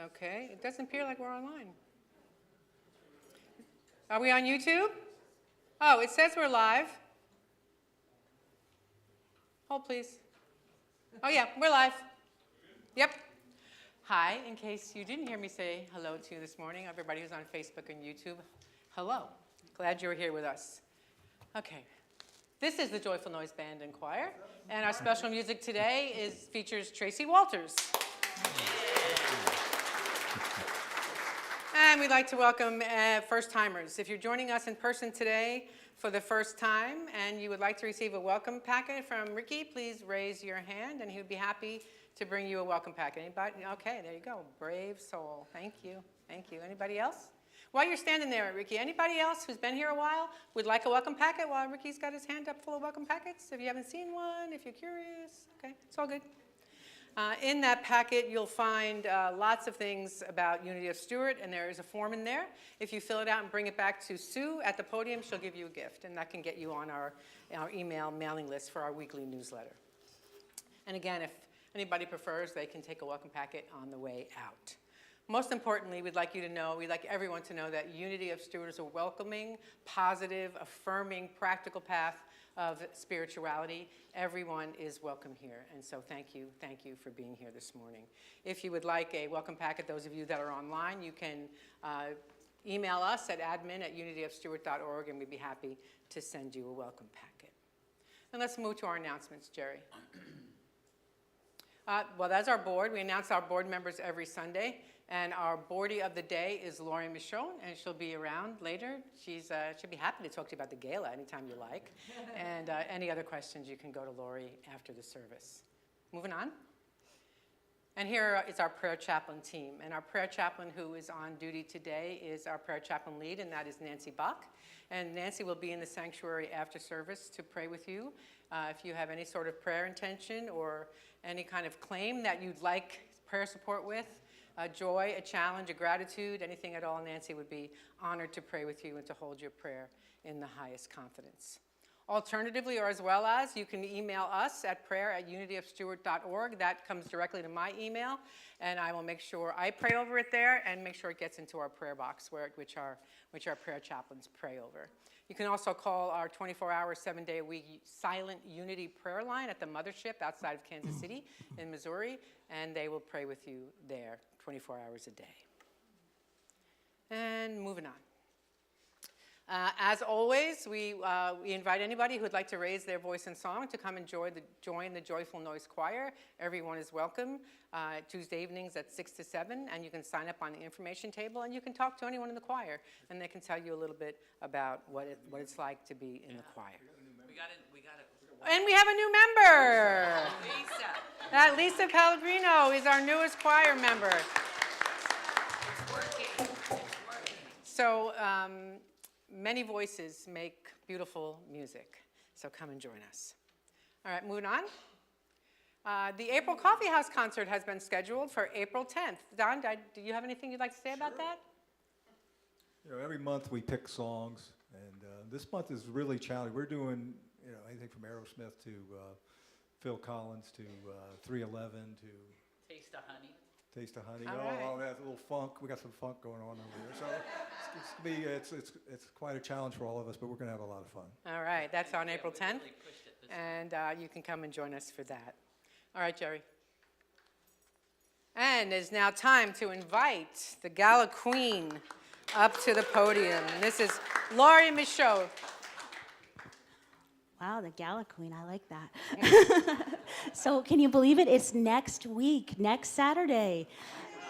Okay, it doesn't appear like we're online. Are we on YouTube? Oh, it says we're live. Hold, please. Oh, yeah, we're live. Yep. Hi, in case you didn't hear me say hello to you this morning, everybody who's on Facebook and YouTube, hello. Glad you're here with us. Okay. This is the Joyful Noise Band and Choir, and our special music today features Tracy Walters. And we'd like to welcome first-timers. If you're joining us in person today for the first time and you would like to receive a welcome packet from Ricky, please raise your hand and he would be happy to bring you a welcome packet. Anybody? Okay, there you go. Brave soul. Thank you. Thank you. Anybody else? While you're standing there, Ricky, anybody else who's been here a while would like a welcome packet while Ricky's got his hand up full of welcome packets? If you haven't seen one, if you're curious, okay, it's all good. In that packet, you'll find lots of things about Unity of Stewart, and there is a form in there. If you fill it out and bring it back to Sue at the podium, she'll give you a gift, and that can get you on our email mailing list for our weekly newsletter. And again, if anybody prefers, they can take a welcome packet on the way out. Most importantly, we'd like everyone to know that Unity of Stewart is a welcoming, positive, affirming, practical path of spirituality. Everyone is welcome here, and so thank you for being here this morning. If you would like a welcome packet, those of you that are online, you can email us at admin@unityofstewart.org, and we'd be happy to send you a welcome packet. And let's move to our announcements, Jerry. Well, that's our board. We announce our board members every Sunday. And our boardie of the day is Laurie Michon, and she'll be around later. She'll be happy to talk to you about the gala anytime you like. And any other questions, you can go to Laurie after the service. Moving on. And here is our prayer chaplain team. And our prayer chaplain who is on duty today is our prayer chaplain lead, and that is Nancy Bach. And Nancy will be in the sanctuary after service to pray with you. If you have any sort of prayer intention or any kind of claim that you'd like prayer support with, a joy, a challenge, a gratitude, anything at all, Nancy would be honored to pray with you and to hold your prayer in the highest confidence. Alternatively, or as well as, you can email us at prayer@unityofstewart.org. That comes directly to my email, and I will make sure I pray over it there and make sure it gets into our prayer box, which our prayer chaplains pray over. You can also call our 24-hour, 7-day-a-week silent Unity prayer line at the Mothership outside of Kansas City in Missouri, and they will pray with you there 24 hours a day. And moving on. As always, we invite anybody who would like to raise their voice in song to come and join the Joyful Noise Choir. Everyone is welcome Tuesday evenings at 6 to 7, and you can sign up on the information table, and you can talk to anyone in the choir, and they can tell you a little bit about what it's like to be in the choir. And we have a new member. Lisa. Lisa Pellegrino is our newest choir member. It's working. So many voices make beautiful music. So come and join us. All right, moving on. The April Coffee House concert has been scheduled for April 10th. Don, do you have anything you'd like to say about that? You know, every month we pick songs, and this month is really challenging. We're doing anything from Aerosmith to Phil Collins to 311 to Taste of Honey. Taste of Honey. All right. All that little funk. We got some funk going on over here. So it's quite a challenge for all of us, but we're going to have a lot of fun. All right, that's on April 10th, Really pushed it this and you can come and join us for that. All right, Jerry. And it's now time to invite the Gala Queen up to the podium. And this is Laurie Michaud. Wow, the Gala Queen, I like that. So can you believe it? It's next week, next Saturday,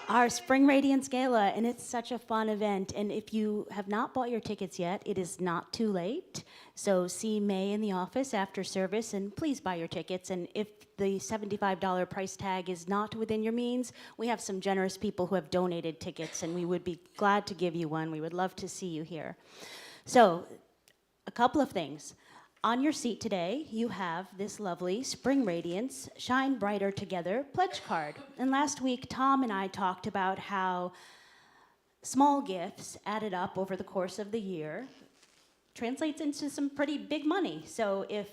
our Spring Radiance Gala, and it's such a fun event. And if you have not bought your tickets yet, it is not too late. So see May in the office after service, and please buy your tickets. And if the $75 price tag is not within your means, we have some generous people who have donated tickets, and we would be glad to give you one. We would love to see you here. So a couple of things. On your seat today, you have this lovely Spring Radiance Shine Brighter Together pledge card. And last week, Tom and I talked about how small gifts added up over the course of the year translates into some pretty big money. So if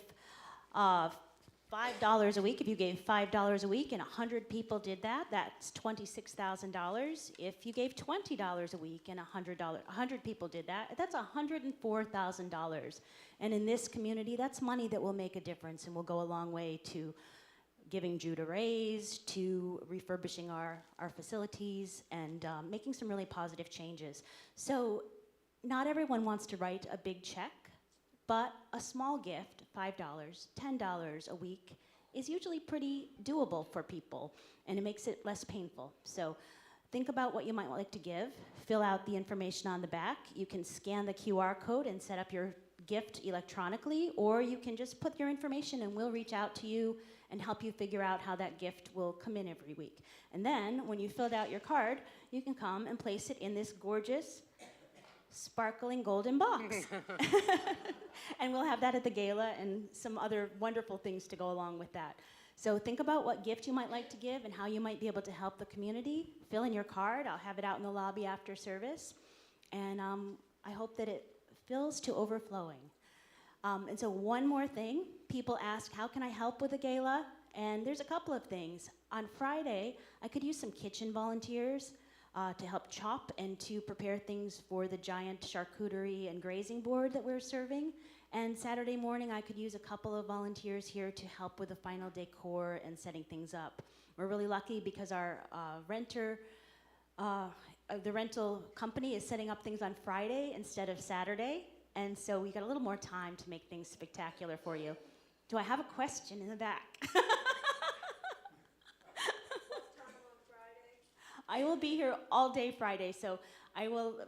$5 a week. If you gave $5 a week and 100 people did that, that's $26,000. If you gave $20 a week and 100 people did that, that's $104,000. And in this community, that's money that will make a difference and will go a long way to giving Jude a raise, to refurbishing our facilities, and making some really positive changes. So not everyone wants to write a big check, but a small gift, $5, $10 a week, is usually pretty doable for people, and it makes it less painful. So think about what you might like to give. Fill out the information on the back. You can scan the QR code and set up your gift electronically, or you can just put your information and we'll reach out to you and help you figure out how that gift will come in every week. And then, when you filled out your card, you can come and place it in this gorgeous, sparkling golden box. And we'll have that at the gala and some other wonderful things to go along with that. So think about what gift you might like to give and how you might be able to help the community. Fill in your card. I'll have it out in the lobby after service. And I hope that it fills to overflowing. And so one more thing. People ask, how can I help with the gala? And there's a couple of things. On Friday, I could use some kitchen volunteers to help chop and to prepare things for the giant charcuterie and grazing board that we're serving. And Saturday morning, I could use a couple of volunteers here to help with the final decor and setting things up. We're really lucky because our the rental company is setting up things on Friday instead of Saturday. And so we got a little more time to make things spectacular for you. Do I have a question in the back? I will be here all day Friday, so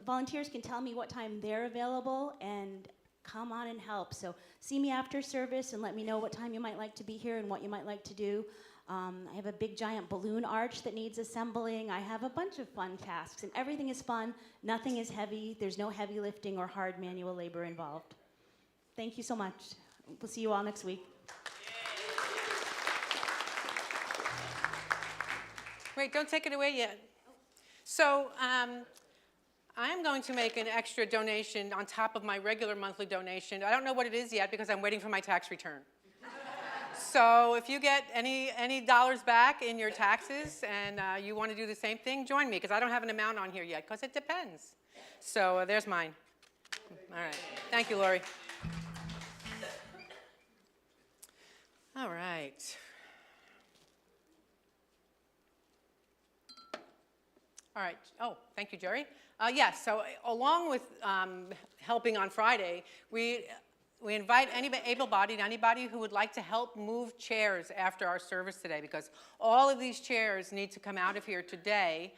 volunteers can tell me what time they're available and come on and help. So see me after service and let me know what time you might like to be here and what you might like to do. I have a big giant balloon arch that needs assembling. I have a bunch of fun tasks, and everything is fun. Nothing is heavy. There's no heavy lifting or hard manual labor involved. Thank you so much. We'll see you all next week. Wait, don't take it away yet. So I'm going to make an extra donation on top of my regular monthly donation. I don't know what it is yet because I'm waiting for my tax return. So if you get any dollars back in your taxes and you want to do the same thing, join me because I don't have an amount on here yet because it depends. So there's mine. All right. Thank you, Lori. All right. All right. Oh, thank you, Jerry. Yes, so along with helping on Friday, we invite anybody able-bodied, anybody who would like to help move chairs after our service today, because all of these chairs need to come out of here today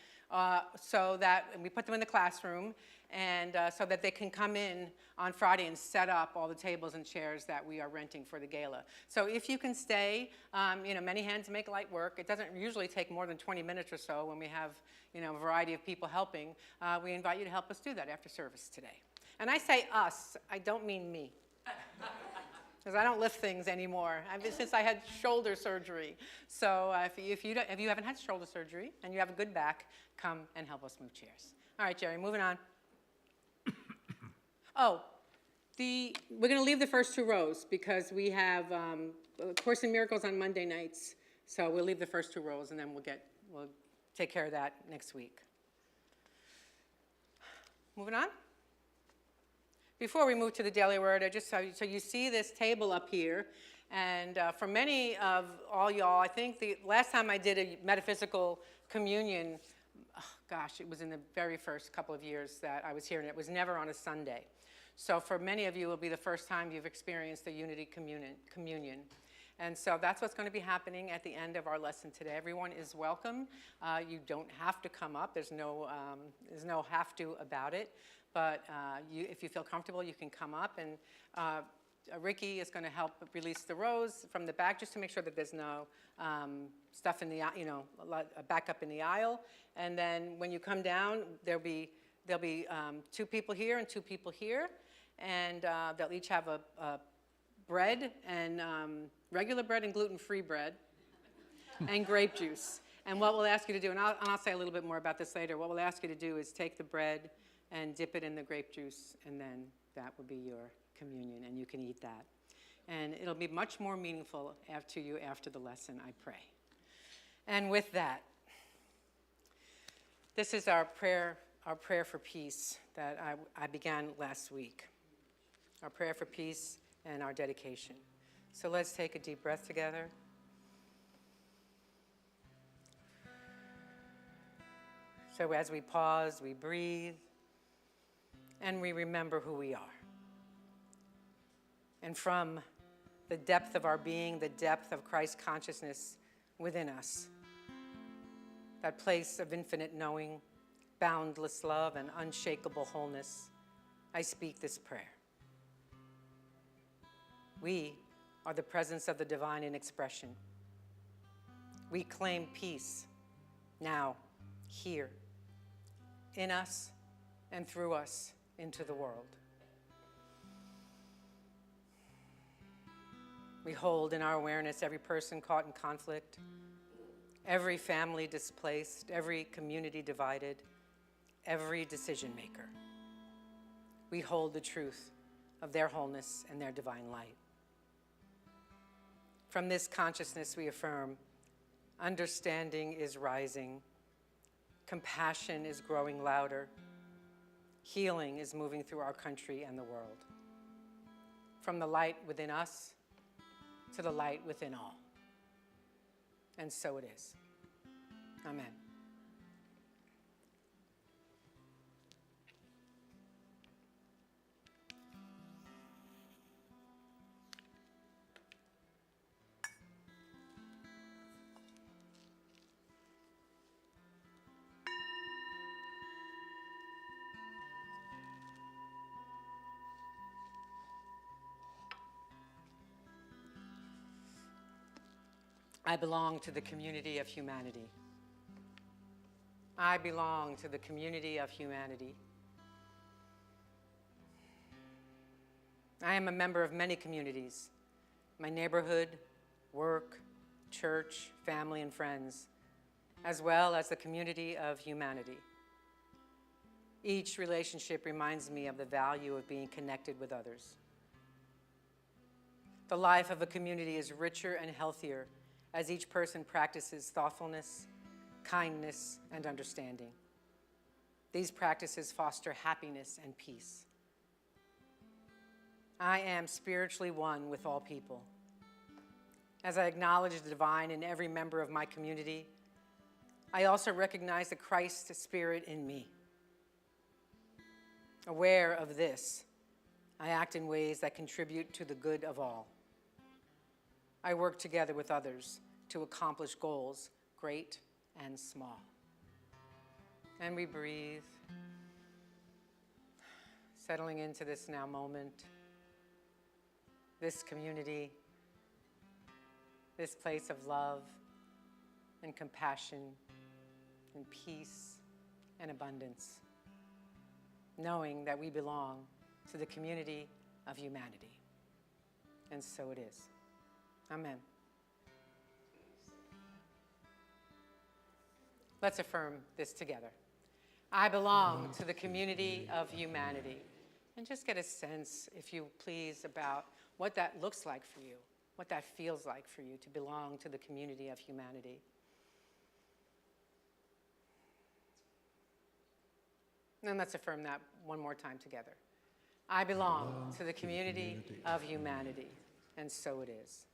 so that we put them in the classroom and so that they can come in on Friday and set up all the tables and chairs that we are renting for the gala. So if you can stay, many hands make light work. It doesn't usually take more than 20 minutes or so when we have, a variety of people helping. We invite you to help us do that after service today. And I say us, I don't mean me. Because I don't lift things anymore since I had shoulder surgery. So if you haven't had shoulder surgery and you have a good back, come and help us move chairs. All right, Jerry, moving on. Oh, we're going to leave the first two rows because we have Course in Miracles on Monday nights. So we'll leave the first two rows and then we'll take care of that next week. Moving on. Before we move to the Daily Word, so you see this table up here, and for many of all y'all, I think the last time I did a metaphysical communion, it was in the very first couple of years that I was here, and it was never on a Sunday. So for many of you, it will be the first time you've experienced the Unity Communion. And so that's what's going to be happening at the end of our lesson today. Everyone is welcome. You don't have to come up. There's no have to about it. But if you feel comfortable, you can come up. And Ricky is going to help release the rows from the back just to make sure that there's no stuff in the, back up in the aisle. And then when you come down, there'll be two people here and two people here. And they'll each have a bread and regular bread and gluten-free bread and grape juice. And what we'll ask you to do, and I'll say a little bit more about this later, what we'll ask you to do is take the bread and dip it in the grape juice, and then that will be your communion, and you can eat that. and it'll be much more meaningful to you after the lesson, I pray. And with that, this is our prayer for peace that I began last week. Our prayer for peace and our dedication. So let's take a deep breath together. So as we pause, we breathe, and we remember who we are. And from the depth of our being, the depth of Christ's consciousness within us, that place of infinite knowing, boundless love, and unshakable wholeness, I speak this prayer. We are the presence of the divine in expression. We claim peace now, here, in us and through us into the world. We hold in our awareness every person caught in conflict, every family displaced, every community divided, every decision maker. We hold the truth of their wholeness and their divine light. From this consciousness, we affirm, understanding is rising, compassion is growing louder, healing is moving through our country and the world. From the light within us to the light within all. And so it is. Amen. I belong to the community of humanity. I belong to the community of humanity. I am a member of many communities, my neighborhood, work, church, family, and friends, as well as the community of humanity. Each relationship reminds me of the value of being connected with others. The life of a community is richer and healthier as each person practices thoughtfulness, kindness, and understanding. These practices foster happiness and peace. I am spiritually one with all people. As I acknowledge the divine in every member of my community, I also recognize the Christ spirit in me. Aware of this, I act in ways that contribute to the good of all. I work together with others to accomplish goals, great and small. And we breathe, settling into this now moment, this community, this place of love and compassion and peace and abundance, knowing that we belong to the community of humanity. And so it is. Amen. Let's affirm this together. I belong to the community of humanity. And just get a sense, if you please, about what that looks like for you, what that feels like for you to belong to the community of humanity. And let's affirm that one more time together. I belong to the community of humanity. And so it is.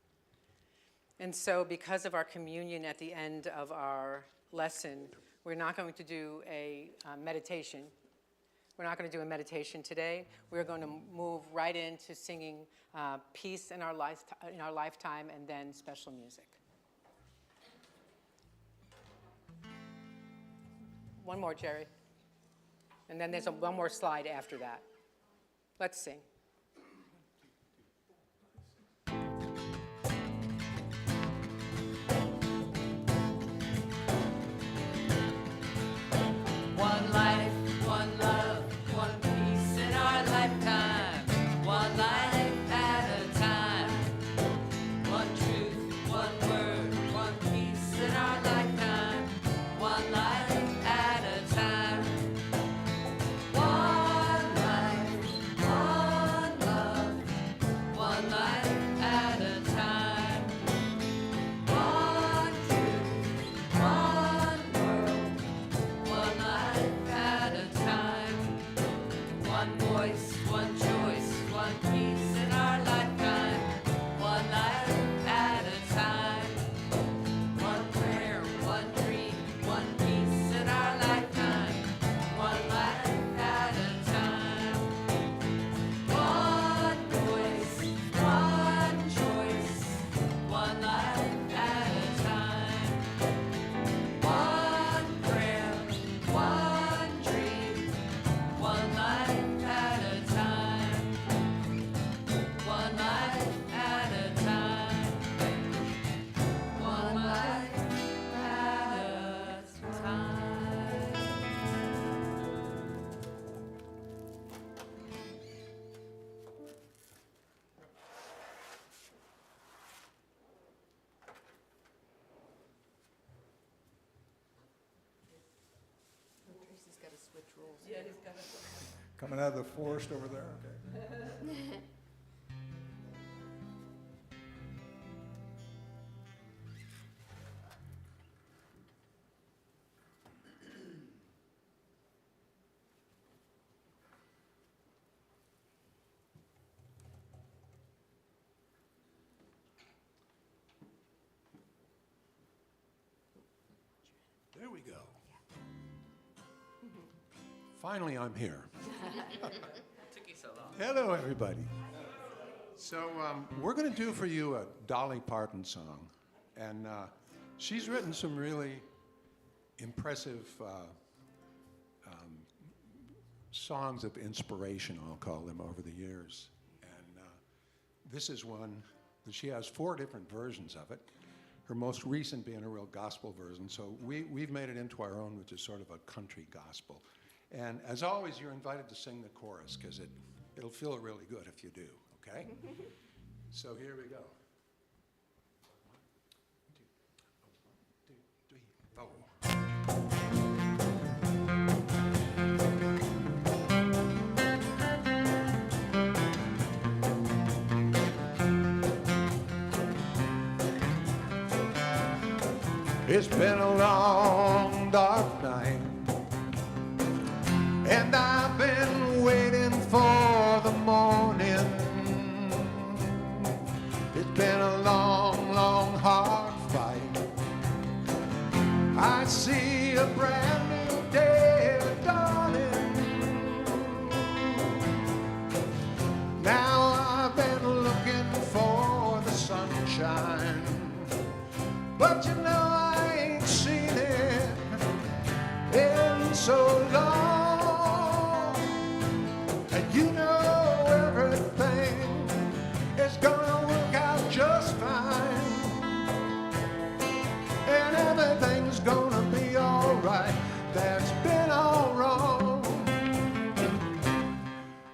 And so because of our communion at the end of our lesson, we're not going to do a meditation. We're not going to do a meditation today. We're going to move right into singing Peace in Our Lifetime and then special music. One more, Jerry. And then there's one more slide after that. Let's sing. One life, one love, one peace in our lifetime. One life at a time. One truth, one word, one peace in our lifetime. One life at a time. One life, one Coming out of the forest over there, okay. There we go. Finally, I'm here. Took you so long. Hello, everybody. So we're going to do for you a Dolly Parton song. And she's written some really impressive songs of inspiration, I'll call them, over the years. And this is one that she has 4 different versions of it. Her most recent being a real gospel version. So we've made it into our own, which is sort of a country gospel. And as always, you're invited to sing the chorus because it'll feel really good if you do, okay? So here we go. 1, 2, 3, 4. It's been a long, dark night, and I've been waiting for the morning. It's been a long, long, hard fight. I see a brand new day dawning. Now I've been looking for the sunshine, but you know I ain't seen it in so long. And you know everything is gonna work out just fine, and everything's gonna be alright. That's been all wrong.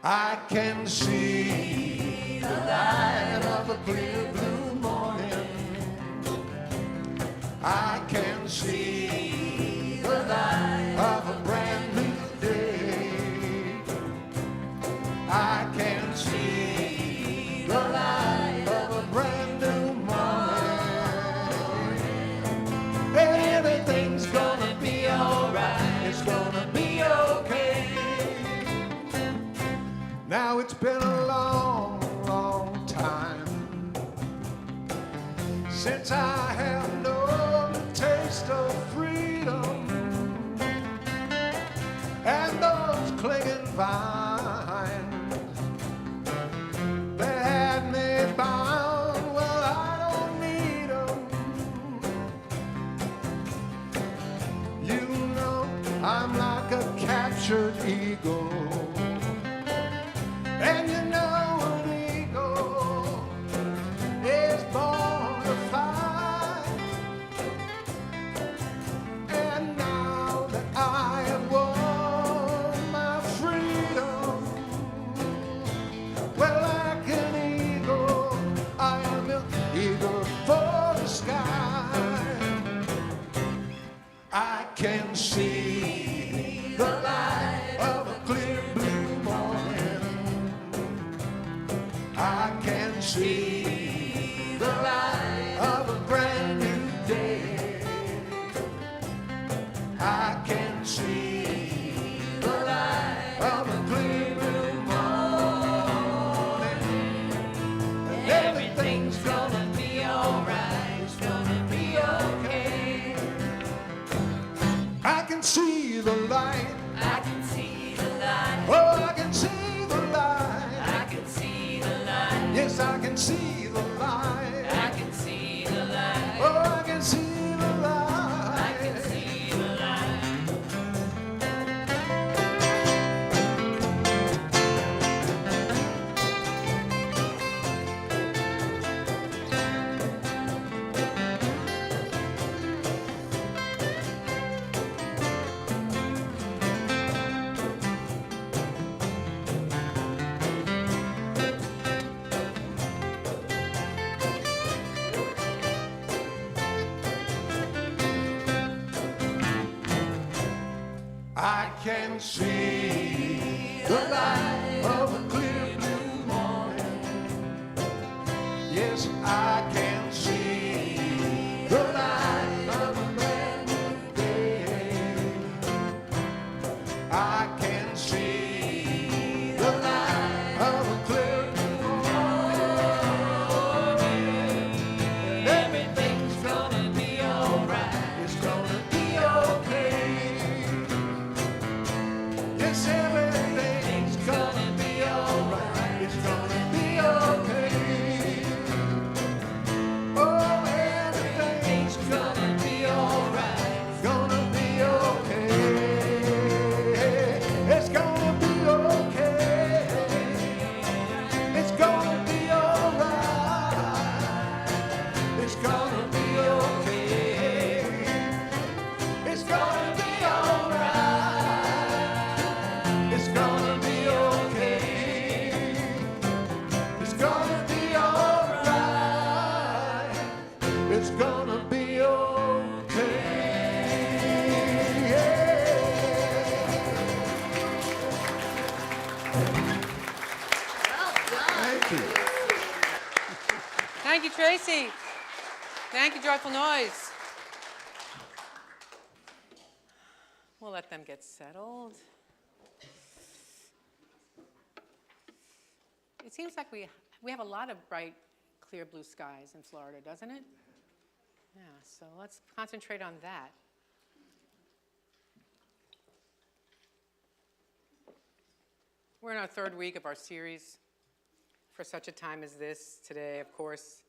I can see the light of a clear blue morning. I can see the light of a brand new day. I can see the light of a brand new morning. And everything's gonna be alright. It's gonna be okay. Now it's been a long, long time since I have known the taste of freedom and those clinging vines that had me bound. Well, I don't need them. You know I'm like a captured eagle, and you know an eagle is born to fly. And now that I have won my freedom, well, like an eagle, I am an eagle for the sky. I can see the light of a clear blue morning. I can see the light of a brand new day. I can see the light of a clear blue morning. And everything's gonna be alright. It's gonna be okay. I can see the light. I can see the light. Oh, I can see the light. I can see the light. Yes, I can see the light. I can see the light. Oh, I can see the light. I can see the light. can see the light of a clear blue morning. Yes, I can see the light of a brand new day. I can see the light of a clear blue morning. Everything's gonna be alright. It's gonna be okay. Yes, everything's gonna be alright. It's gonna be okay. Oh, everything's gonna be alright. Gonna be okay. It's gonna be okay. It's gonna be alright. It's gonna be okay. It's gonna be alright. It's gonna be okay. It's gonna be alright. It's gonna be okay. Thank you. Thank you, Tracy. Thank you, Joyful Noise. We'll let them get settled. It seems like we have a lot of bright, clear blue skies in Florida, doesn't it? Yeah, so let's concentrate on that. We're in our third week of our series, For Such a Time as This. Today, of course,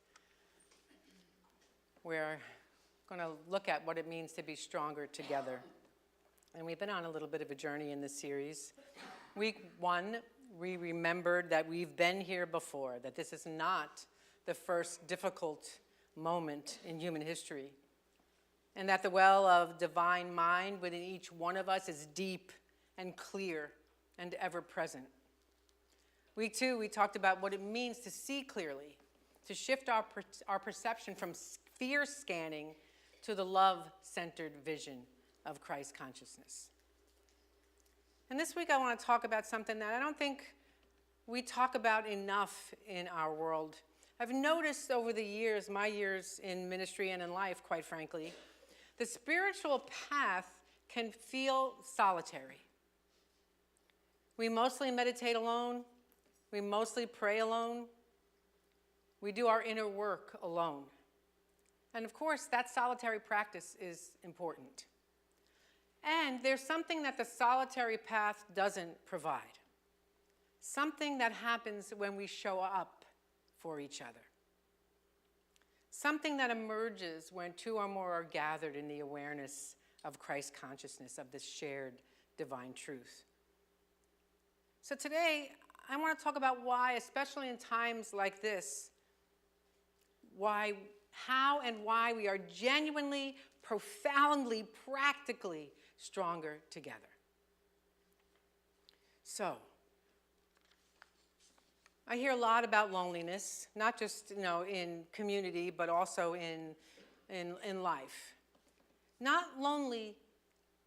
we're going to look at what it means to be stronger together. And we've been on a little bit of a journey in this series. Week 1, we remembered that we've been here before, that this is not the first difficult moment in human history, and that the well of divine mind within each one of us is deep and clear and ever present. Week 2, we talked about what it means to see clearly, to shift our perception from fear scanning to the love-centered vision of Christ consciousness. And this week I want to talk about something that I don't think we talk about enough in our world. I've noticed over the years, my years in ministry and in life, quite frankly, the spiritual path can feel solitary. We mostly meditate alone. We mostly pray alone. We do our inner work alone. And of course, that solitary practice is important. And there's something that the solitary path doesn't provide. Something that happens when we show up for each other. Something that emerges when two or more are gathered in the awareness of Christ consciousness, of this shared divine truth. So today, I want to talk about why, especially in times like this, how and why we are genuinely, profoundly, practically stronger together. So, I hear a lot about loneliness, not just in community, but also in life. Not lonely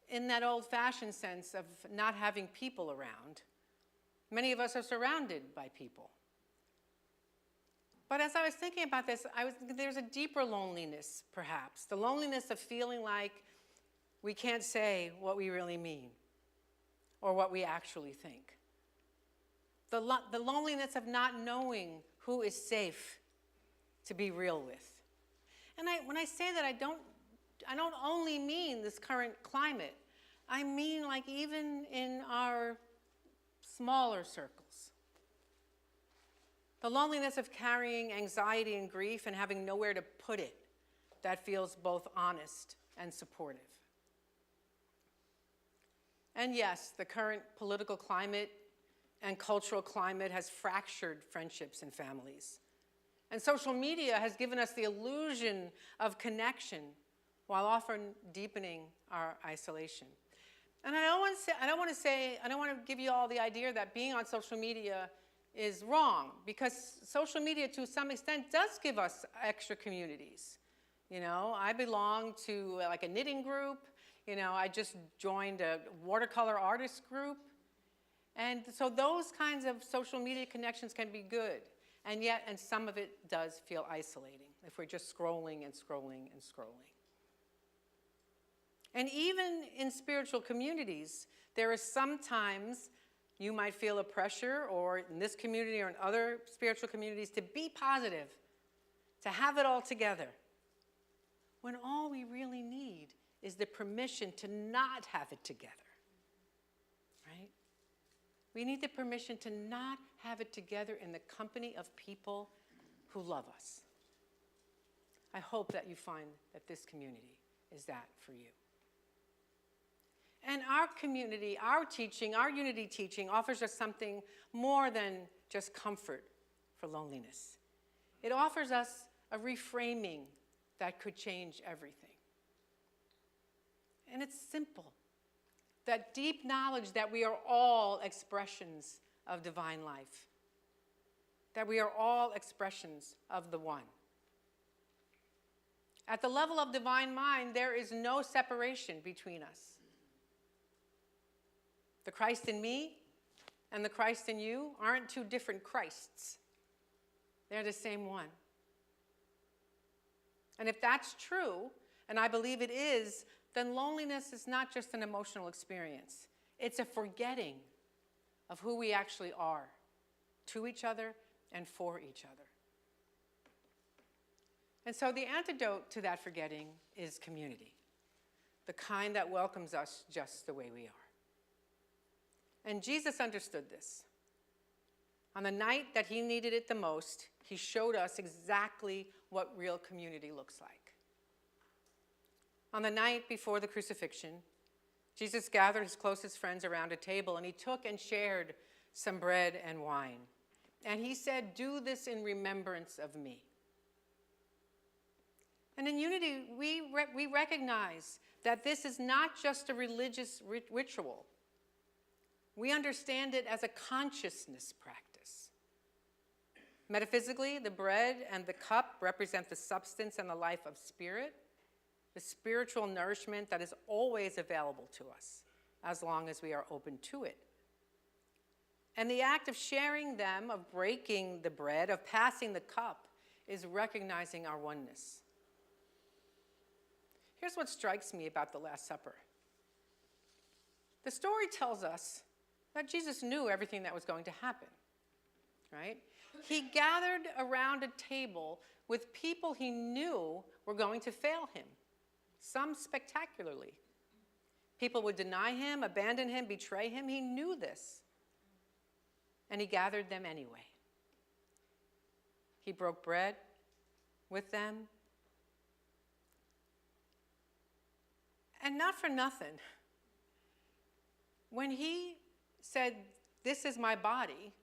in that old-fashioned sense of not having people around. Many of us are surrounded by people. But as I was thinking about this, there's a deeper loneliness, perhaps. The loneliness of feeling like we can't say what we really mean or what we actually think. The loneliness of not knowing who is safe to be real with. And when I say that, I don't only mean this current climate. I mean like even in our smaller circles. The loneliness of carrying anxiety and grief and having nowhere to put it that feels both honest and supportive. And yes, the current political climate and cultural climate has fractured friendships and families. And social media has given us the illusion of connection while often deepening our isolation. And I don't want to give you all the idea that being on social media is wrong, because social media to some extent does give us extra communities. I belong to like a knitting group. I just joined a watercolor artist group. And so those kinds of social media connections can be good. And some of it does feel isolating if we're just scrolling and scrolling and scrolling. And even in spiritual communities, there is sometimes you might feel a pressure, or in this community or in other spiritual communities, to be positive, to have it all together, when all we really need is the permission to not have it together, right? We need the permission to not have it together in the company of people who love us. I hope that you find that this community is that for you. And our community, our teaching, our unity teaching offers us something more than just comfort for loneliness. It offers us a reframing that could change everything. And it's simple. That deep knowledge that we are all expressions of divine life. That we are all expressions of the one. At the level of divine mind, there is no separation between us. The Christ in me and the Christ in you aren't two different Christs. They're the same one. And if that's true, and I believe it is, then loneliness is not just an emotional experience. It's a forgetting of who we actually are to each other and for each other. And so the antidote to that forgetting is community, the kind that welcomes us just the way we are. And Jesus understood this. On the night that he needed it the most, he showed us exactly what real community looks like. On the night before the crucifixion, Jesus gathered his closest friends around a table, and he took and shared some bread and wine. And he said, "Do this in remembrance of me." And in unity, we recognize that this is not just a religious ritual. We understand it as a consciousness practice. Metaphysically, the bread and the cup represent the substance and the life of spirit, the spiritual nourishment that is always available to us, as long as we are open to it. And the act of sharing them, of breaking the bread, of passing the cup, is recognizing our oneness. Here's what strikes me about the Last Supper. The story tells us that Jesus knew everything that was going to happen, right? He gathered around a table with people he knew were going to fail him, some spectacularly. People would deny him, abandon him, betray him. He knew this. And he gathered them anyway. He broke bread with them. And not for nothing, when he said, "This is my body,"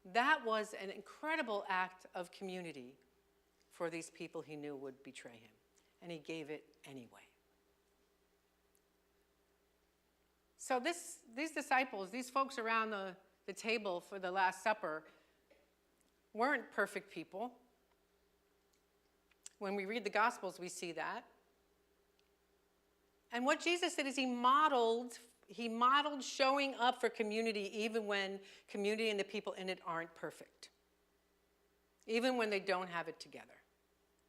that was an incredible act of community for these people he knew would betray him. And he gave it anyway. So these disciples, these folks around the table for the Last Supper, weren't perfect people. When we read the Gospels, we see that. And what Jesus did is he modeled showing up for community even when community and the people in it aren't perfect. Even when they don't have it together.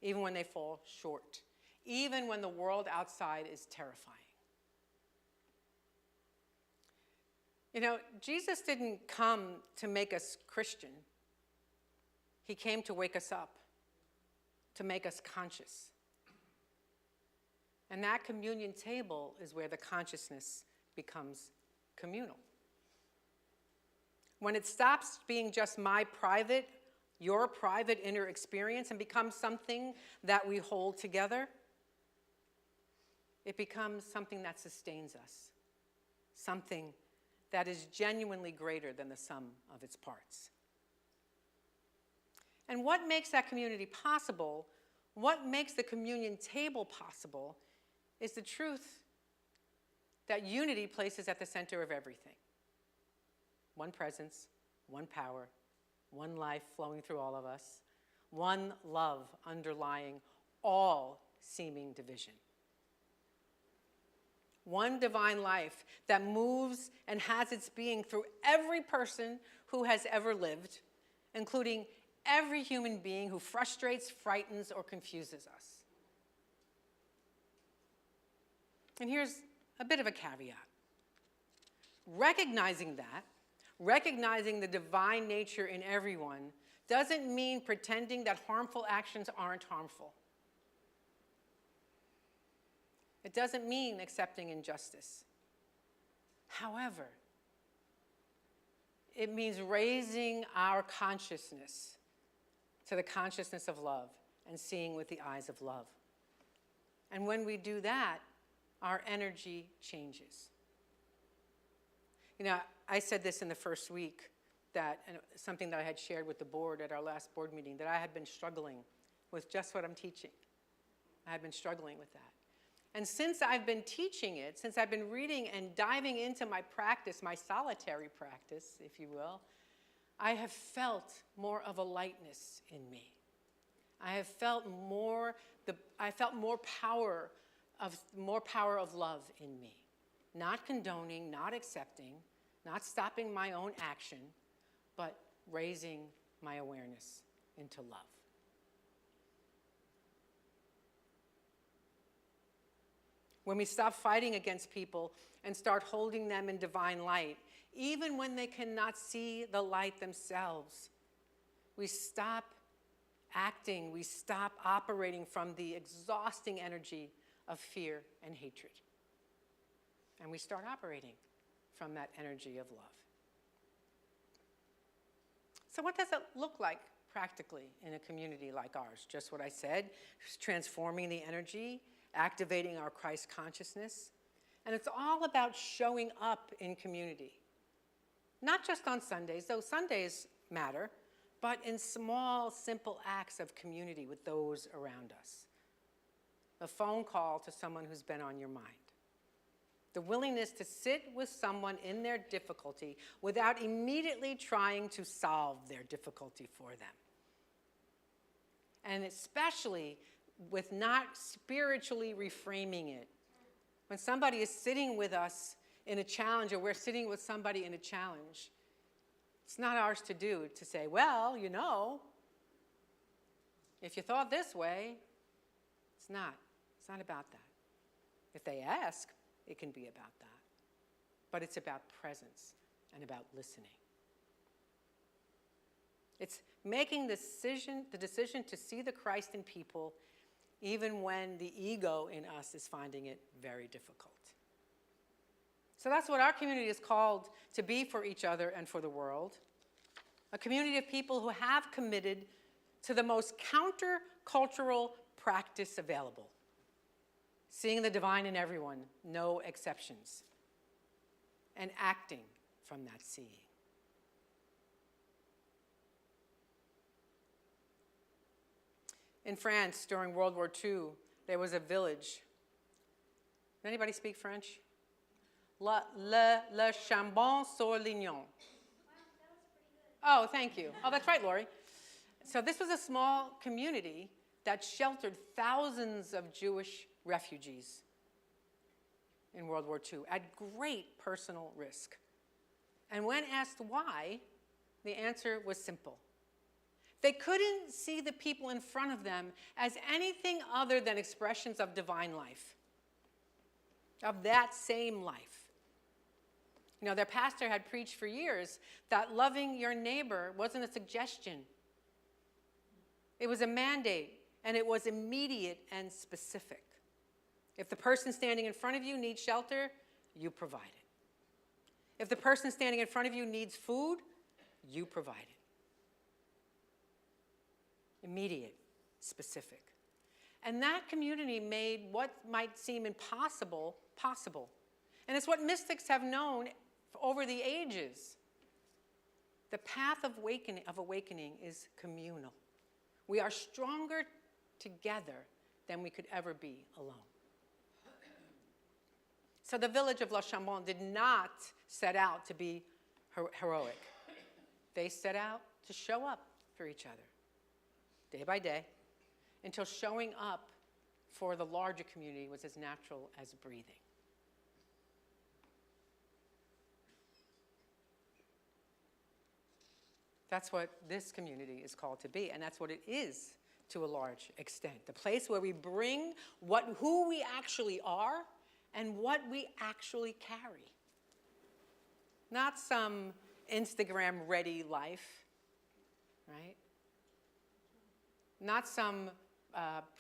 Even when they fall short. Even when the world outside is terrifying. Jesus didn't come to make us Christian. He came to wake us up, to make us conscious. And that communion table is where the consciousness becomes communal. When it stops being just your private inner experience and becomes something that we hold together, it becomes something that sustains us, something that is genuinely greater than the sum of its parts. And what makes that community possible, what makes the communion table possible, is the truth that unity places at the center of everything. One presence, one power, one life flowing through all of us, one love underlying all seeming division. one divine life that moves and has its being through every person who has ever lived, including every human being who frustrates, frightens, or confuses us. And here's a bit of a caveat. Recognizing that, recognizing the divine nature in everyone, doesn't mean pretending that harmful actions aren't harmful. It doesn't mean accepting injustice. However, it means raising our consciousness to the consciousness of love and seeing with the eyes of love. And when we do that, our energy changes. You know, I said this in the first week, that and something that I had shared with the board at our last board meeting, that I had been struggling with just what I'm teaching. I had been struggling with that. And since I've been teaching it, since I've been reading and diving into my practice, my solitary practice, if you will, I have felt more of a lightness in me. I have felt more power of love in me. Not condoning, not accepting, not stopping my own action, but raising my awareness into love. When we stop fighting against people and start holding them in divine light, even when they cannot see the light themselves, we stop acting, we stop operating from the exhausting energy of fear and hatred. And we start operating from that energy of love. So what does it look like practically in a community like ours? Just what I said, transforming the energy, activating our Christ consciousness. And it's all about showing up in community. Not just on Sundays, though Sundays matter, but in small, simple acts of community with those around us. A phone call to someone who's been on your mind. The willingness to sit with someone in their difficulty without immediately trying to solve their difficulty for them. And especially with not spiritually reframing it. When somebody is sitting with us in a challenge, or we're sitting with somebody in a challenge, it's not ours to do to say, well, you know, if you thought this way, it's not. It's not about that. If they ask, it can be about that. But it's about presence and about listening. It's making the decision to see the Christ in people, even when the ego in us is finding it very difficult. So that's what our community is called to be for each other and for the world. A community of people who have committed to the most counter-cultural practice available. Seeing the divine in everyone, no exceptions. And acting from that seeing. In France, during World War II, there was a village. Does anybody speak French? Le Chambon-sur-Lignon. Oh, thank you. Oh, that's right, Lori. So this was a small community that sheltered thousands of Jewish refugees in World War II at great personal risk. And when asked why, the answer was simple. They couldn't see the people in front of them as anything other than expressions of divine life, of that same life. You know, their pastor had preached for years that loving your neighbor wasn't a suggestion. It was a mandate, and it was immediate and specific. If the person standing in front of you needs shelter, you provide it. If the person standing in front of you needs food, you provide it. Immediate, specific. And that community made what might seem impossible, possible. And it's what mystics have known over the ages. The path of awakening is communal. We are stronger together than we could ever be alone. So the village of La Chambon did not set out to be heroic. They set out to show up for each other, day by day, until showing up for the larger community was as natural as breathing. That's what this community is called to be, and that's what it is to a large extent. The place where we bring who we actually are and what we actually carry. Not some Instagram-ready life, right? Not some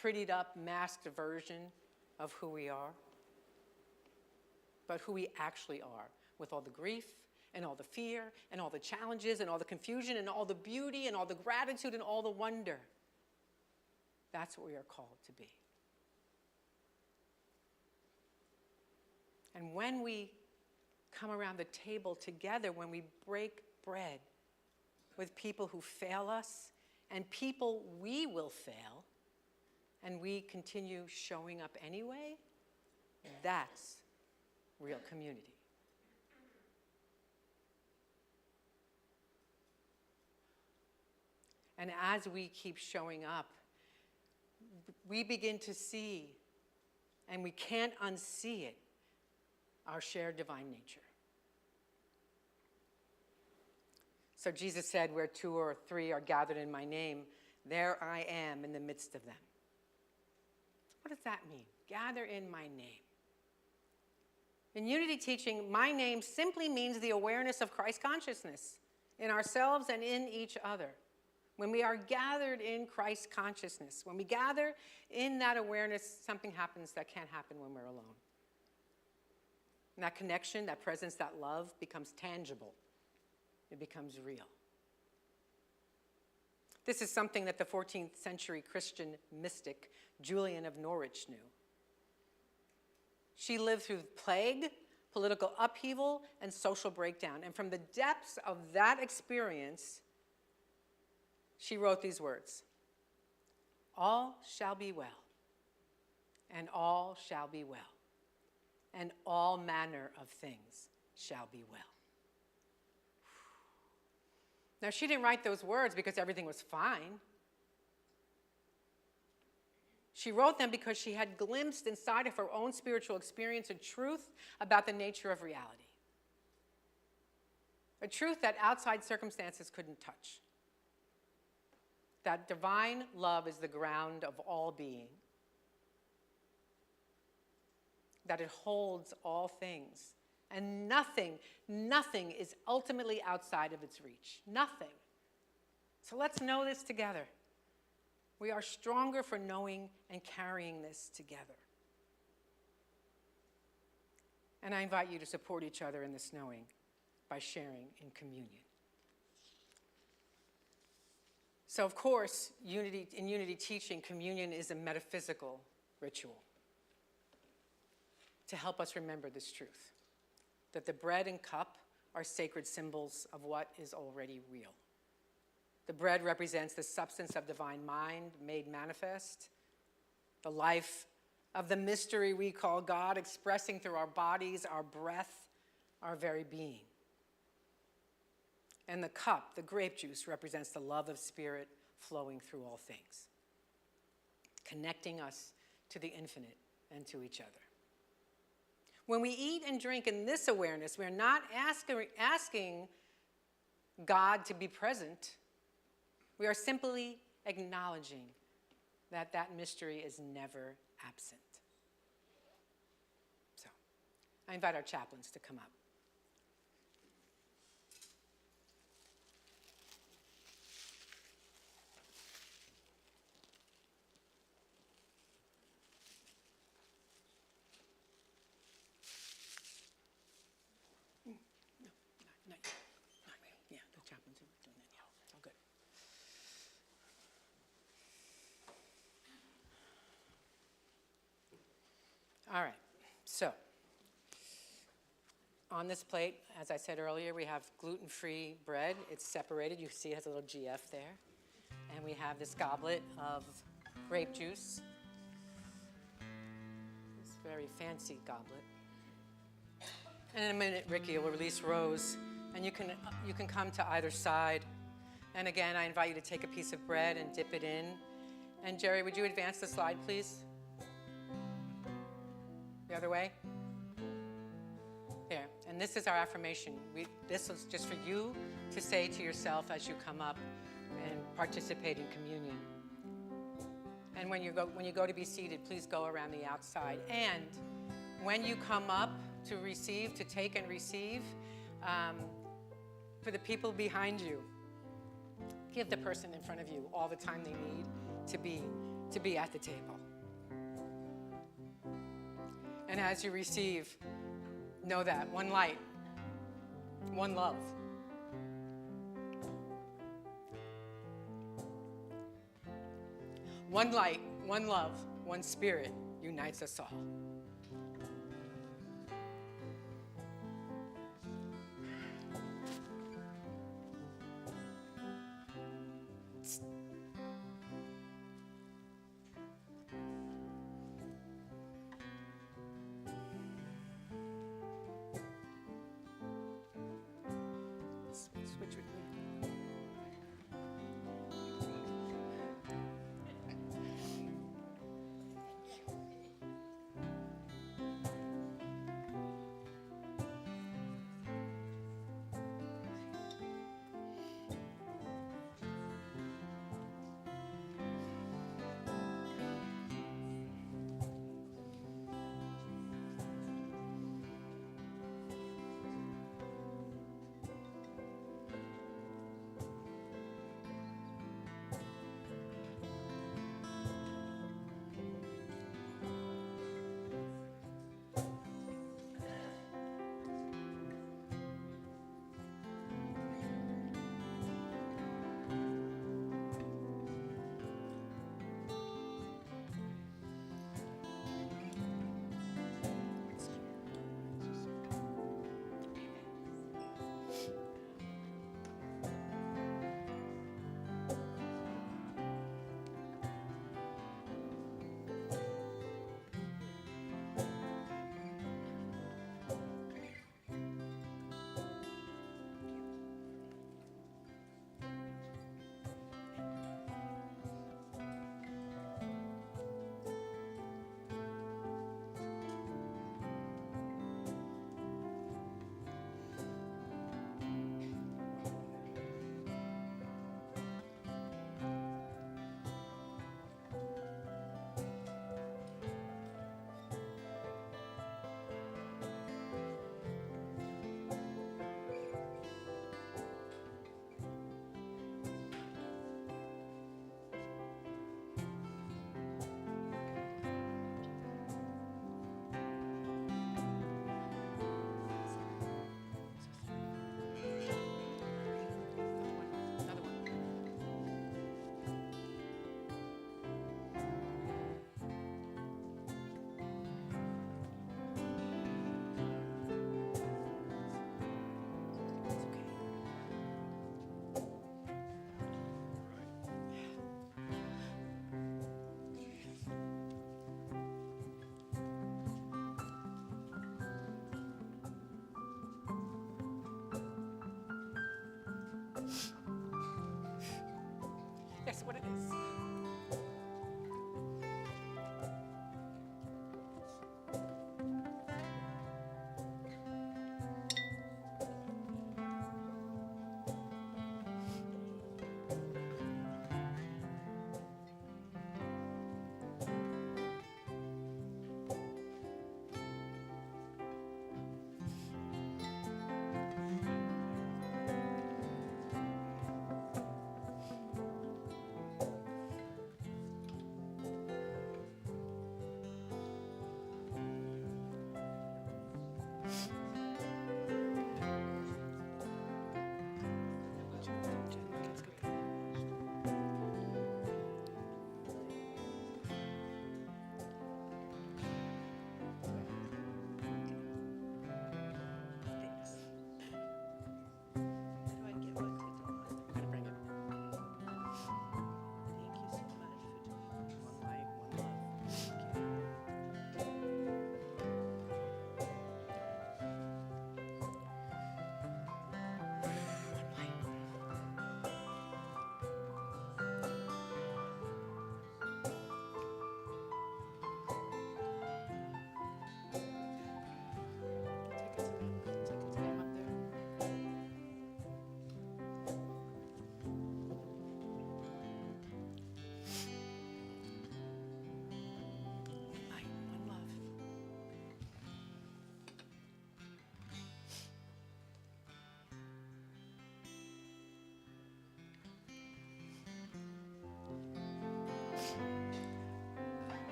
prettied up, masked version of who we are, but who we actually are, with all the grief and all the fear and all the challenges and all the confusion and all the beauty and all the gratitude and all the wonder. That's what we are called to be. And when we come around the table together, when we break bread with people who fail us and people we will fail, and we continue showing up anyway, that's real community. And as we keep showing up, we begin to see, and we can't unsee it, our shared divine nature. So Jesus said, where 2 or 3 are gathered in my name, there I am in the midst of them. What does that mean? Gather in my name. In unity teaching, my name simply means the awareness of Christ consciousness in ourselves and in each other. When we are gathered in Christ consciousness, when we gather in that awareness, something happens that can't happen when we're alone. And that connection, that presence, that love becomes tangible. It becomes real. This is something that the 14th century Christian mystic Julian of Norwich knew. She lived through plague, political upheaval, and social breakdown. And from the depths of that experience, she wrote these words: all shall be well, and all shall be well, and all manner of things shall be well. Now, she didn't write those words because everything was fine. She wrote them because she had glimpsed inside of her own spiritual experience a truth about the nature of reality. A truth that outside circumstances couldn't touch. That divine love is the ground of all being. That it holds all things. And nothing is ultimately outside of its reach. Nothing. So let's know this together. We are stronger for knowing and carrying this together. And I invite you to support each other in this knowing by sharing in communion. So, of course, in unity teaching, communion is a metaphysical ritual to help us remember this truth, that the bread and cup are sacred symbols of what is already real. The bread represents the substance of divine mind made manifest, the life of the mystery we call God expressing through our bodies, our breath, our very being. And the cup, the grape juice, represents the love of Spirit flowing through all things, connecting us to the infinite and to each other. When we eat and drink in this awareness, we're not asking God to be present. We are simply acknowledging that that mystery is never absent. So, I invite our chaplains to come up. Not yet. Not yet. Yeah, the chaplains are doing it. Yeah, it's all good. All right, so on this plate, as I said earlier, we have gluten-free bread. It's separated. You see it has a little GF there. And we have this goblet of grape juice. This very fancy goblet. And in a minute, Ricky will release Rose, and you can come to either side. And again, I invite you to take a piece of bread and dip it in. And Jerry, would you advance the slide, please? The other way? There. And And this is our affirmation. This is just for you to say to yourself as you come up and participate in communion. And when you go to be seated, please go around the outside. And when you come up to receive, to take and receive, for the people behind you, give the person in front of you all the time they need to be at the table. And as you receive, know that one light, one love. One light, one love, one spirit unites us all. Switch with me.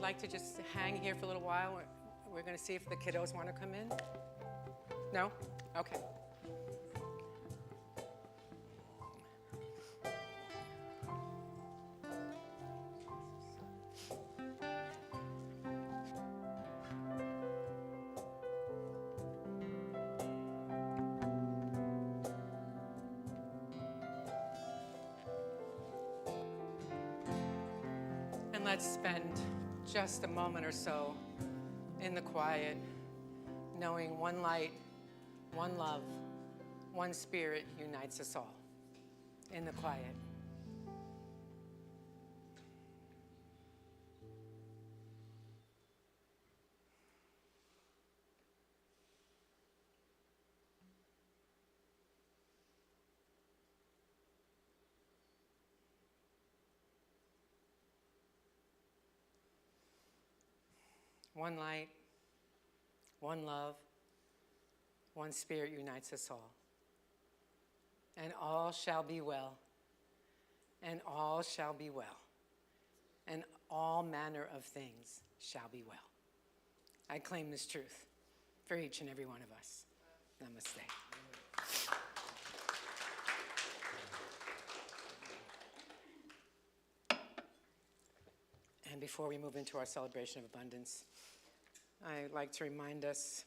like to just hang here for a little while? We're going to see if the kiddos want to come in. No? Okay. And let's spend just a moment or so in the quiet, knowing one light, one love, one spirit unites us all. In the quiet. One light, one love, one spirit unites us all. And all shall be well, and all shall be well, and all manner of things shall be well. I claim this truth for each and every one of us. Namaste. And before we move into our celebration of abundance, I'd like to remind us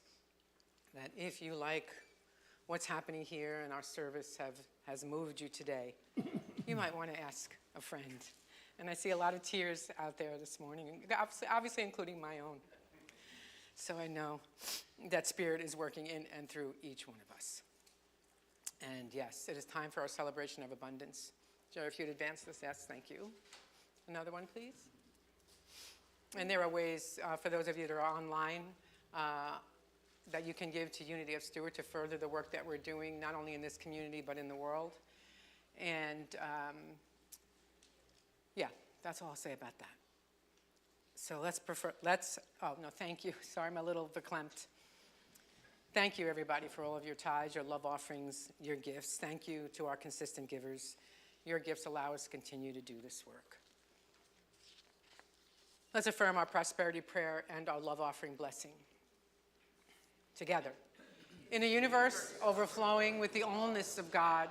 that if you like what's happening here and our service has moved you today, you might want to ask a friend. And I see a lot of tears out there this morning, obviously including my own. So I know that Spirit is working in and through each one of us. And yes, it is time for our celebration of abundance. Jerry, if you'd advance this, yes, thank you. Another one, please. And there are ways, for those of you that are online, that you can give to Unity of Stewart to further the work that we're doing, not only in this community, but in the world. And yeah, that's all I'll say about that. So thank you. Sorry, I'm a little verklempt. Thank you, everybody, for all of your tithes, your love offerings, your gifts. Thank you to our consistent givers. Your gifts allow us to continue to do this work. Let's affirm our prosperity prayer and our love offering blessing together. In a universe overflowing with the allness of God,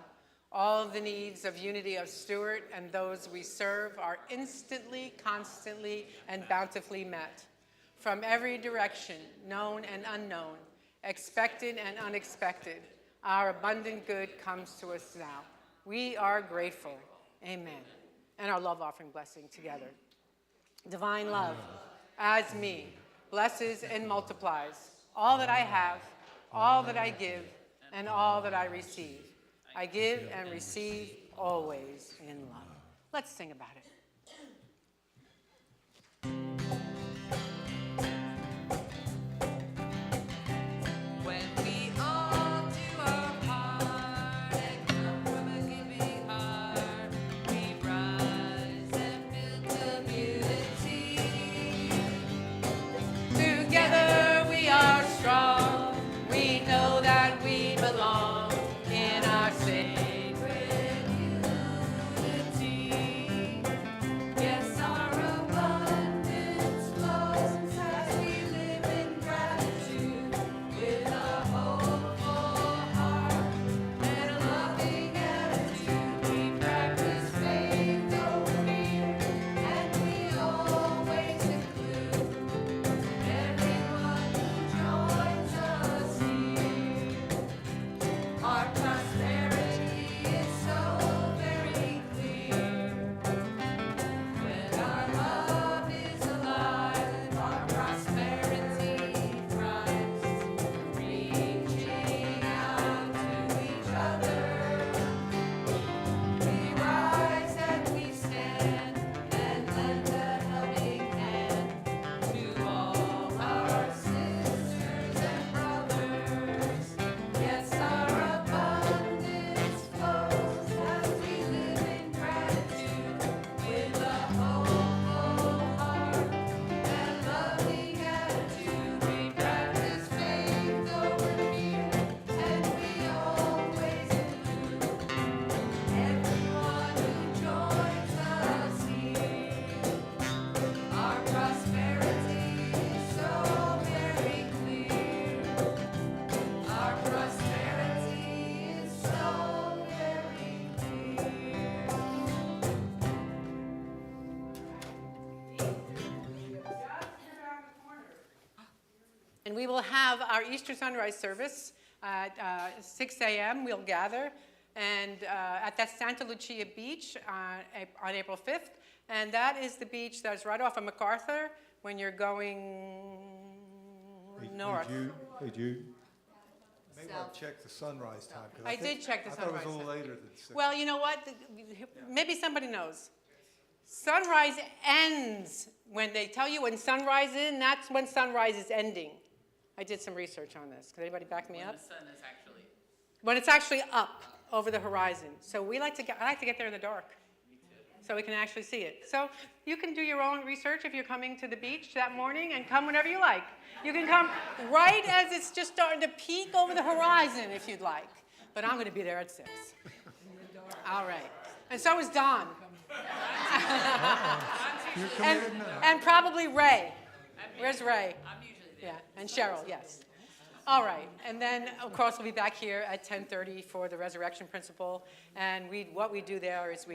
all of the needs of Unity of Stewart and those we serve are instantly, constantly, and bountifully met. From every direction, known and unknown, expected and unexpected, our abundant good comes to us now. We are grateful. Amen. And our love offering blessing together. Divine love, as me, blesses and multiplies all that I have, all that I give, and all that I receive. I give and receive always in love. Let's sing about it. When we all do our part and come from a giving heart, we rise and build community. Together we are strong. We know that we belong in our sacred Unity. we will have our Easter sunrise service at 6 a.m. We'll gather and at that Santa Lucia Beach on April 5th. And that is the beach that's right off of MacArthur when you're going north. Hey, Jude. May want to check the sunrise time. 'cause I did check the I thought it was a sunrise little time. later than 6. Well, you know what? Maybe somebody knows. Sunrise ends when they tell you when sunrise is, and that's when sunrise is ending. I did some research on this. Can anybody back me When up? the sun is actually. When it's actually up over the horizon. So I like to get there in the dark, so we can actually see it. So you can do your own research if you're coming to the beach that morning, and come whenever you like. You can come right as it's just starting to peek over the horizon if you'd like. But I'm going to be there at 6. All right. And so is Don. And probably Ray. Where's Ray? I'm usually there. Yeah, and Cheryl, yes. All right, and then, of course, we'll be back here at 10:30 for the Resurrection Principle. And what we do there is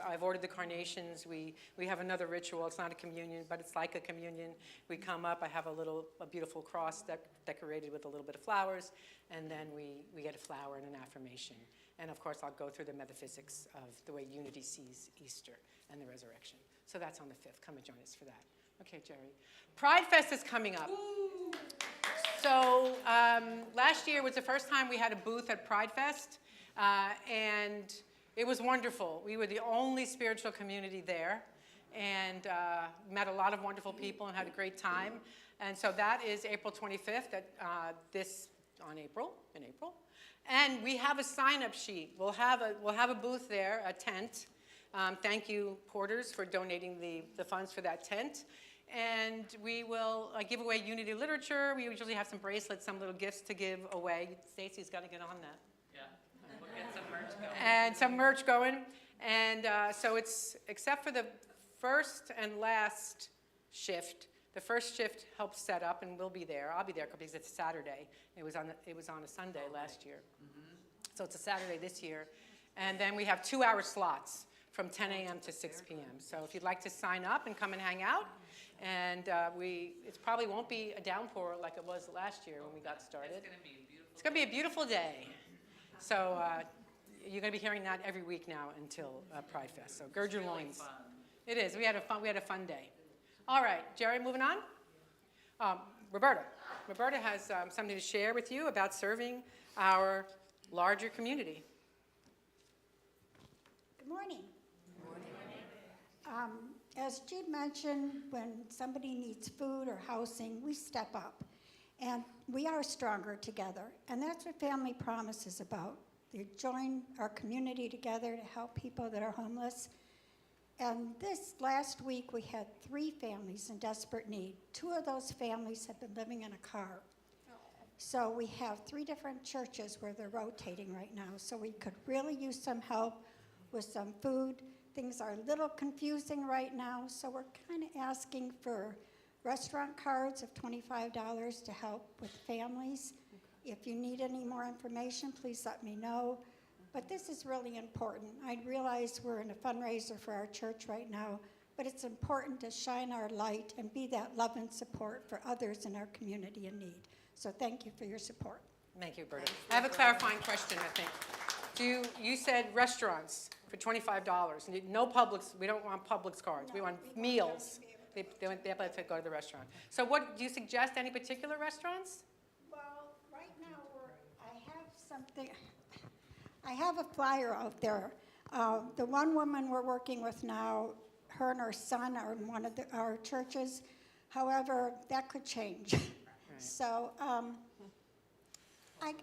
I've ordered the carnations. We have another ritual. It's not a communion, but it's like a communion. We come up. I have a beautiful cross decorated with a little bit of flowers, and then we get a flower and an affirmation. And, of course, I'll go through the metaphysics of the way unity sees Easter and the resurrection. So that's on the 5th. Come and join us for that. Okay, Jerry. Pride Fest is coming up. So last year was the first time we had a booth at Pride Fest, and it was wonderful. We were the only spiritual community there, and met a lot of wonderful people and had a great time. And so that is April 25th in April. And we have a sign-up sheet. We'll have a booth there, a tent. Thank you, Porters, for donating the funds for that tent. And we will give away Unity literature. We usually have some bracelets, some little gifts to give away. Stacy's got to get on that. Yeah. We'll get some merch going. And some merch going. And so it's, except for the first and last shift, the first shift helps set up, and we'll be there. I'll be there because it's Saturday. It was on a Sunday last year. So it's a Saturday this year. And then we have 2-hour slots from 10 a.m. to 6 p.m. So if you'd like to sign up and come and hang out, and it probably won't be a downpour like it was last year when we got started. It's going to be a beautiful. It's going to be a beautiful day. So you're going to be hearing that every week now until Pride Fest. So gird your loins. Fun. It is. We had a fun day. All right, Jerry, moving on. Roberta. Roberta has something to share with you about serving our larger community. Good morning. As Jude mentioned, when somebody needs food or housing, we step up. And we are stronger together. And that's what Family Promise is about. They join our community together to help people that are homeless. And this last week, we had 3 families in desperate need. 2 of those families have been living in a car. So we have 3 different churches where they're rotating right now. So we could really use some help with some food. Things are a little confusing right now, so we're kind of asking for restaurant cards of $25 to help with families. If you need any more information, please let me know. But this is really important. I realize we're in a fundraiser for our church right now, but it's important to shine our light and be that love and support for others in our community in need. So thank you for your support. Thank you, Roberta. I have a clarifying question, I think. You said restaurants for $25. No Publix, we don't want Publix cards. We want meals. They have to go to the restaurant. So what, do you suggest any particular restaurants? Well, right now I have a flyer out there. The one woman we're working with now, her and her son are in one of our churches. However, that could change. Right. So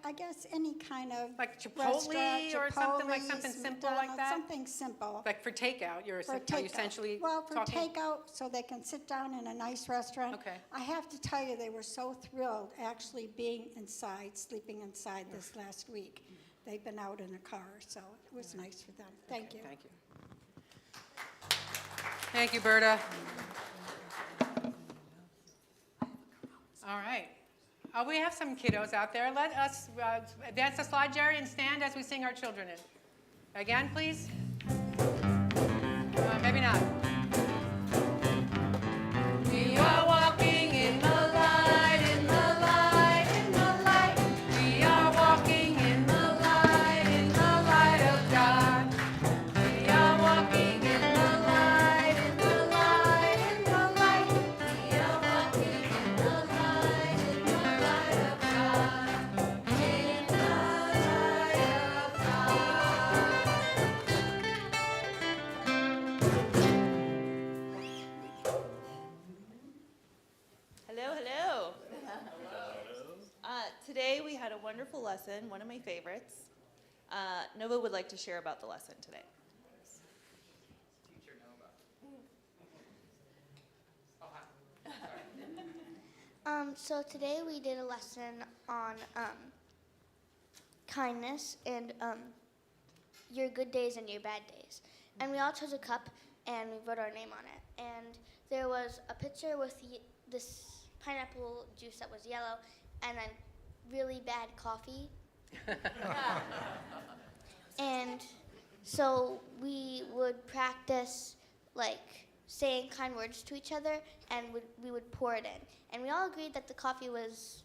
I guess any kind of like Chipotle or something, like something simple like that? Something simple. Like for takeout, are you essentially Well, for talking? takeout, so they can sit down in a nice restaurant. Okay. I have to tell you, they were so thrilled actually being inside, sleeping inside this last week. They've been out in a car, so it was nice for them. Thank you. Thank you. Thank you, Berta. All right. We have some kiddos out there. Let us advance the slide, Jerry, and stand as we sing our children in. Again, please. Maybe not. We are walking in the light, in the light. today we had a wonderful lesson, one of my favorites. Nova would like to share about the lesson today. So today we did a lesson on kindness and your good days and your bad days. And we all chose a cup and we wrote our name on it. And there was a picture with this pineapple juice that was yellow and then really bad coffee. And so we would practice like saying kind words to each other, and we would pour it in. And we all agreed that the coffee was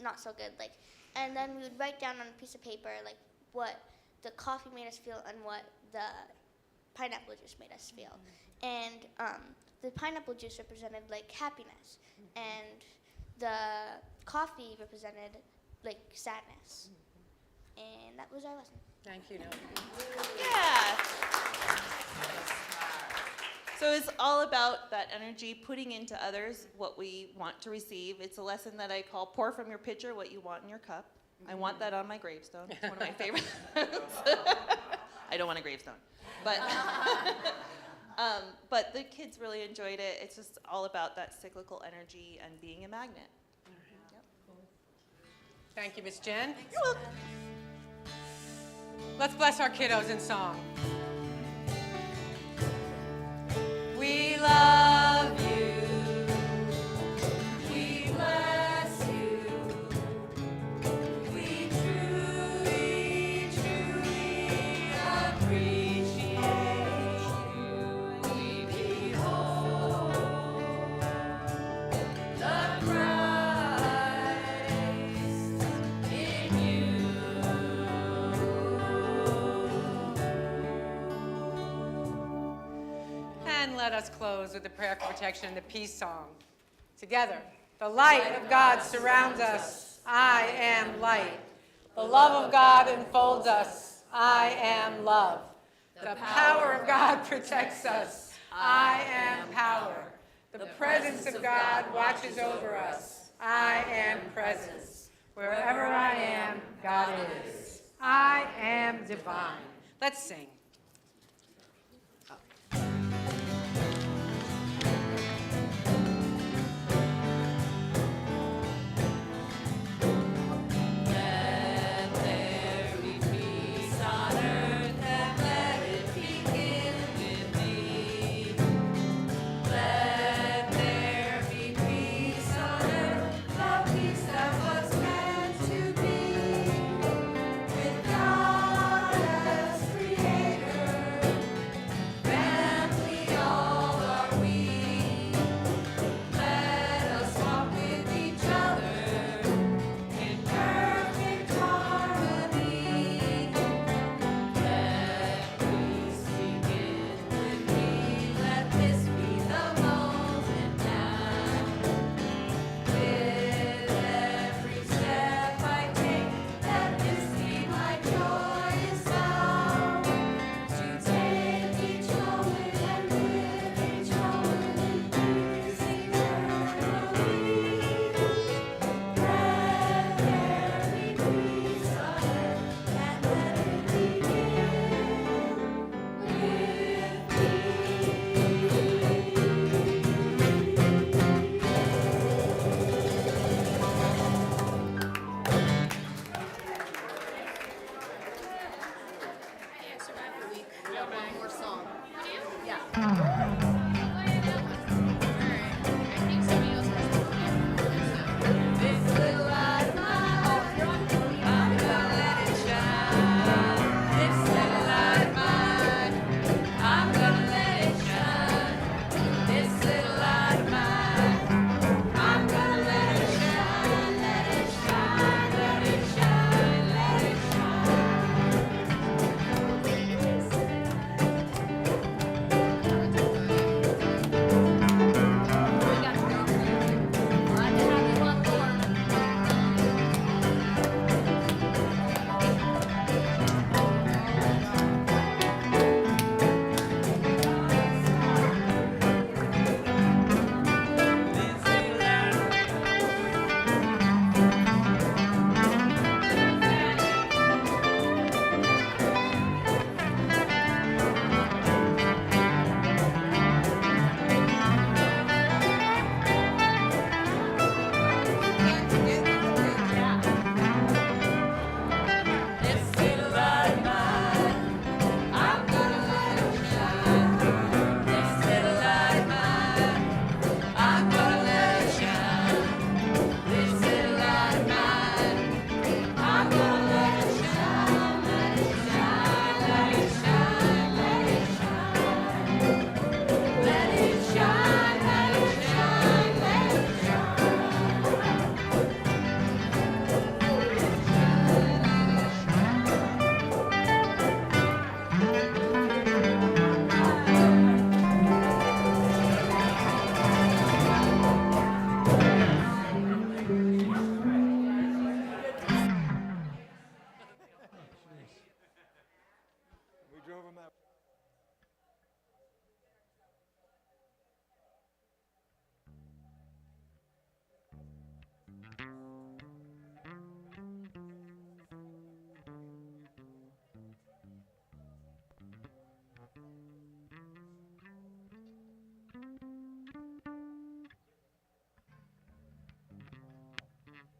not so good. And then we would write down on a piece of paper like what the coffee made us feel and what the pineapple juice made us feel. And the pineapple juice represented like happiness, and the coffee represented like sadness. And that was our lesson. Thank you, Nova. Yeah. So it's all about that energy, putting into others what we want to receive. It's a lesson that I call pour from your pitcher what you want in your cup. I want that on my gravestone. It's one of my favorites. I don't want a gravestone. But the kids really enjoyed it. It's just all about that cyclical energy and being a magnet. Thank you, Miss Jen. You're welcome. Let's bless our kiddos in song. We love you. We bless you. We truly, truly appreciate you. We behold the Christ in you. And let us close with the prayer for protection and the peace song. Together. The light of God surrounds us. I am light. The love of God enfolds us. I am love. The power of God protects us. I am power. The presence of God watches over us. I am presence. Wherever I am, God is. I am divine. Let's sing.